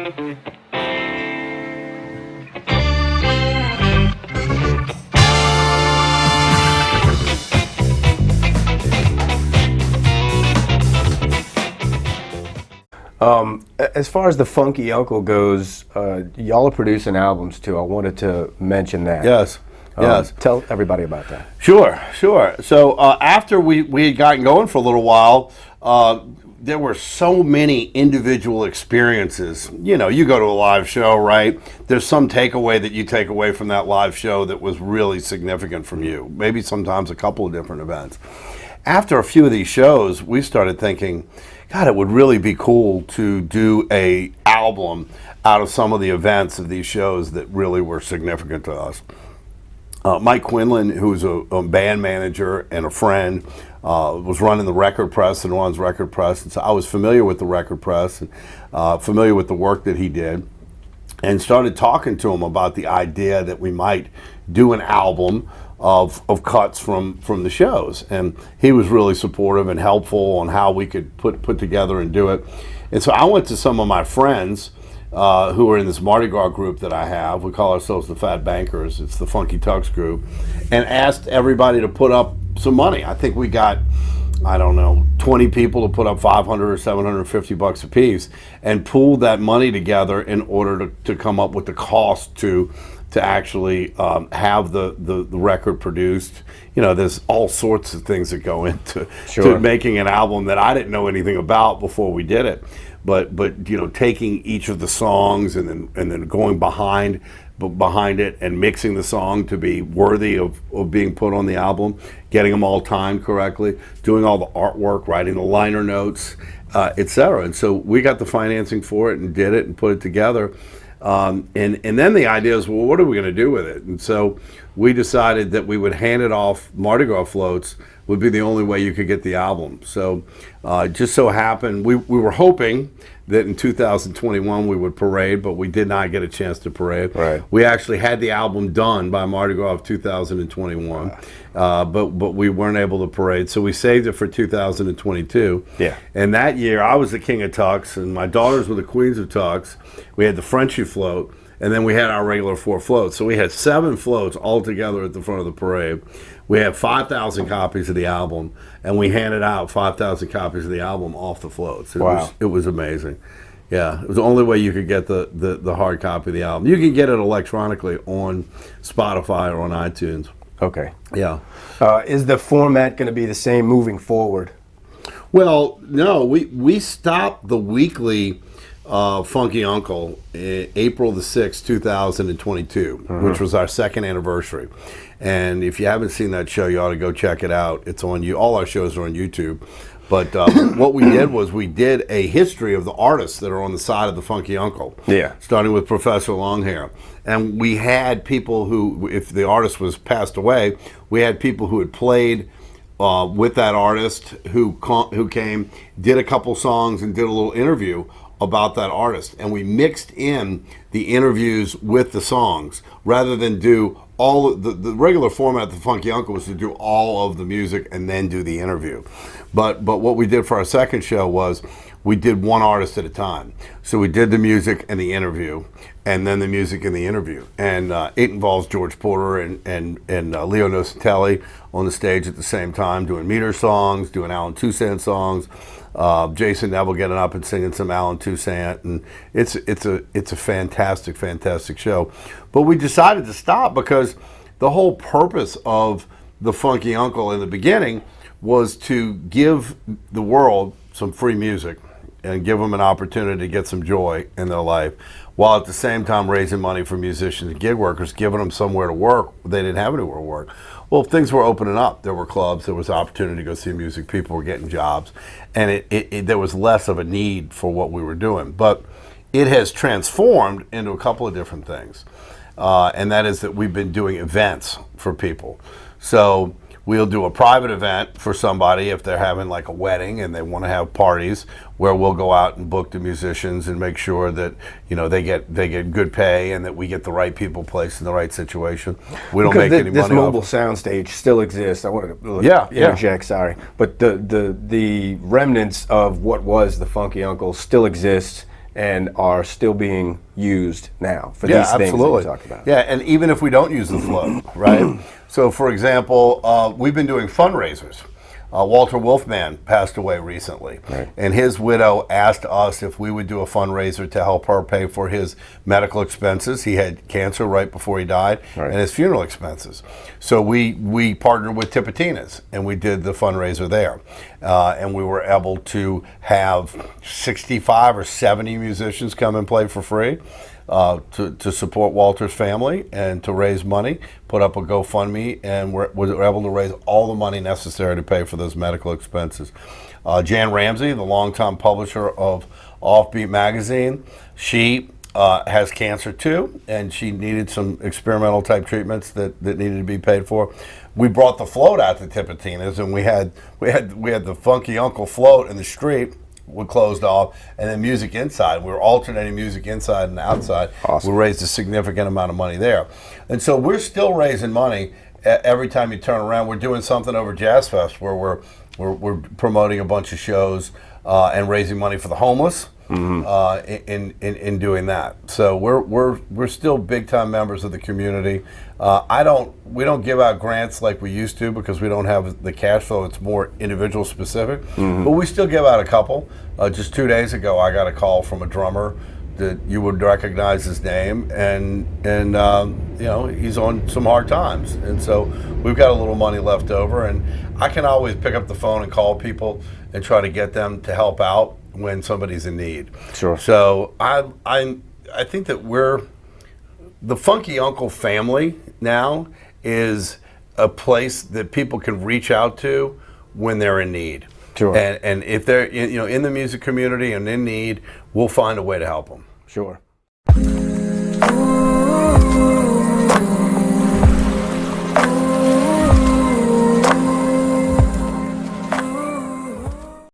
As far as the Funky Uncle goes, y'all are producing albums too. I wanted to mention that. Yes. Yes. Tell everybody about that. Sure. So after we had gotten going for a little while, there were so many individual experiences. You know, you go to a live show, right? There's some takeaway that you take away from that live show that was really significant from you. Maybe sometimes a couple of different events. After a few of these shows, we started thinking, God, it would really be cool to do a album out of some of the events of these shows that really were significant to us. Mike Quinlan, who's a band manager and a friend, was running the record press and runs record press. And so I was familiar with the record press and familiar with the work that he did, and started talking to him about the idea that we might do an album of cuts from the shows. And he was really supportive and helpful on how we could put together and do it. And so I went to some of my friends who are in this Mardi Gras group that I have. We call ourselves the Fat Bankers. It's the Funky Tux group. And asked everybody to put up some money. I think we got, I don't know, 20 people to put up $500 or $750 a piece, and pooled that money together in order to come up with the cost to actually have the record produced. You know, there's all sorts of things that go into to making an album that I didn't know anything about before we did it. But you know, taking each of the songs and then going behind it and mixing the song to be worthy of being put on the album, getting them all timed correctly, doing all the artwork, writing the liner notes, etc. And so we got the financing for it and did it and put it together. And then the idea is, well, what are we going to do with it? And so we decided that we would hand it off. Mardi Gras floats would be the only way you could get the album. So it just so happened, we were hoping that in 2021 we would parade, but we did not get a chance to parade. Right. We actually had the album done by Mardi Gras of 2021, but we weren't able to parade, so we saved it for 2022. Yeah. And that year I was the king of Tux, and my daughters were the queens of Tux. We had the Frenchie float, and then we had our regular 4 floats. So we had 7 floats all together at the front of the parade. We had 5,000 copies of the album, and we handed out 5,000 copies of the album off the floats. It was amazing. Yeah, it was the only way you could get the hard copy of the album. You can get it electronically on Spotify or on iTunes. Okay. Yeah. Is the format going to be the same moving forward? Well, no, we stopped the weekly Funky Uncle April the 6th, 2022, which was our second anniversary. And if you haven't seen that show, you ought to go check it out. It's on you. All our shows are on YouTube. But what we did was we did a history of the artists that are on the side of the Funky Uncle. Yeah. Starting with Professor Longhair. And we had people who, if the artist was passed away, we had people who had played with that artist who came, did a couple songs, and did a little interview about that artist. And we mixed in the interviews with the songs rather than do all the regular format of the Funky Uncle was to do all of the music and then do the interview. But what we did for our second show was we did one artist at a time. So we did the music and the interview, and then the music and the interview. And it involves George Porter and Leo Nositelli on the stage at the same time, doing meter songs, doing Alan Toussaint songs. Jason Neville getting up and singing some Alan Toussaint, and it's a fantastic show. But we decided to stop because the whole purpose of the Funky Uncle in the beginning was to give the world some free music and give them an opportunity to get some joy in their life, while at the same time raising money for musicians and gig workers, giving them somewhere to work. They didn't have anywhere to work. Well, things were opening up. There were clubs, there was opportunity to go see music, people were getting jobs, and there was less of a need for what we were doing. But it has transformed into a couple of different things, and that is that we've been doing events for people. So we'll do a private event for somebody if they're having like a wedding and they want to have parties, where we'll go out and book the musicians and make sure that, you know, they get good pay and that we get the right people placed in the right situation. We don't make any money. This mobile soundstage still exists. I wanted to interject, sorry. But the remnants of what was the Funky Uncle still exists, and are still being used now for these things that you talked about. Yeah, and even if we don't use the float, right? So, for example, we've been doing fundraisers. Walter Wolfman passed away recently, right. And his widow asked us if we would do a fundraiser to help her pay for his medical expenses. He had cancer right before he died, right. and his funeral expenses. So we partnered with Tipitina's, and we did the fundraiser there. And we were able to have 65 or 70 musicians come and play for free. To support Walter's family and to raise money, put up a GoFundMe, and we're able to raise all the money necessary to pay for those medical expenses. Jan Ramsey, the longtime publisher of Offbeat magazine, she has cancer too, and she needed some experimental type treatments that needed to be paid for. We brought the float out to Tipitina's, and we had the Funky Uncle float in the street. We closed off, and then music inside. We were alternating music inside and outside. Awesome. We raised a significant amount of money there. And so we're still raising money every time you turn around. We're doing something over Jazz Fest where we're promoting a bunch of shows and raising money for the homeless. In doing that. So we're still big time members of the community. We don't give out grants like we used to because we don't have the cash flow. It's more individual specific. But we still give out a couple. Just 2 days ago, I got a call from a drummer that you would recognize his name, and you know, he's on some hard times, and so we've got a little money left over, and I can always pick up the phone and call people and try to get them to help out when somebody's in need. Sure. So I think that the Funky Uncle family now is a place that people can reach out to when they're in need. Sure. And if they're in the music community and in need, we'll find a way to help them. Sure.